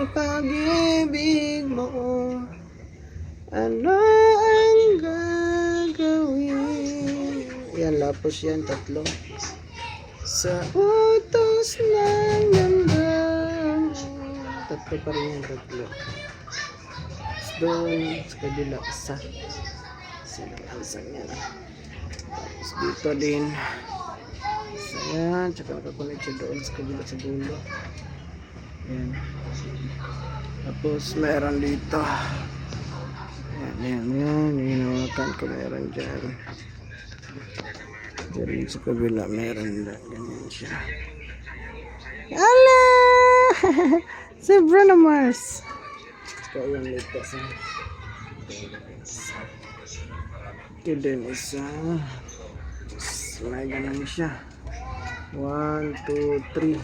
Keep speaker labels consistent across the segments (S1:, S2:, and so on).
S1: ang pag-ibig mo? Ano ang gagawin? Yan, lapos yan, tatlo. Sa utos ng damdamin. Tatlo pa rin yung tatlo. Tapos doon, sa kabila, isa. Silang yan. Tapos dito din. Isa yan. Tsaka nakakulit siya doon sa kabila sa dulo. Yan. Tapos meron dito. Yan. Hinawakan ko meron dyan. Diyan sa kabila meron na. Ganyan siya. Ala! Si Bruno Mars. Kaya yung dito sa ito din isa. May ganun siya. 1, 2, 3.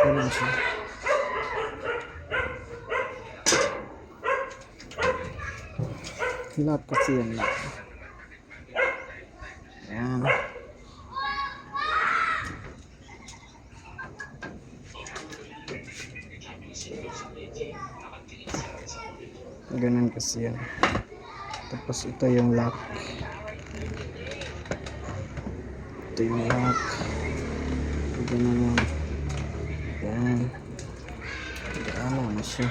S1: Ganun siya. Lahat kasi yan lang. Ayan. Ganun kasi yan. Tapos ito yung lock. Ito yung lock. Ganun lang. Ayan. Ano na siya.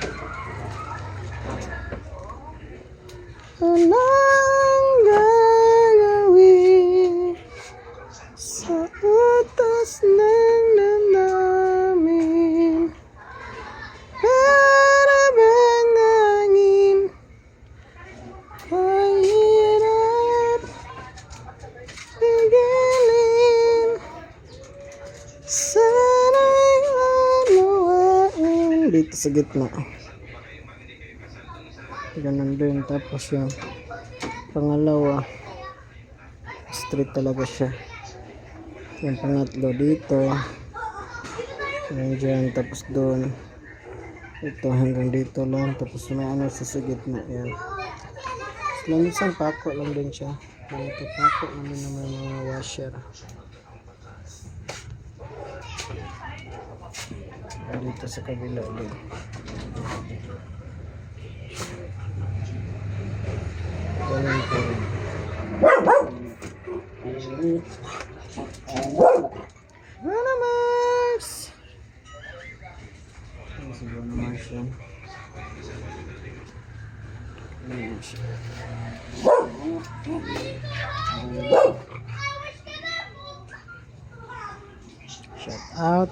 S1: Anong gagawin sa utos ng damdamin? Para bang hangin, mahirap pigilin. Sana'y manuwain. Dito sa gitna. Ganun din. Tapos yung pangalawa, straight talaga siya. Yung pangatlo dito, yung dyan, tapos doon, ito hanggang dito lang, tapos may ano sa gitna. Yan. So, minsan pako lang din siya. Ito pako lang din naman yung mga washer. Dito sa kabila din. Ganun po rin. Bruno Mars! Ano si Bruno Mars yan? Shout out.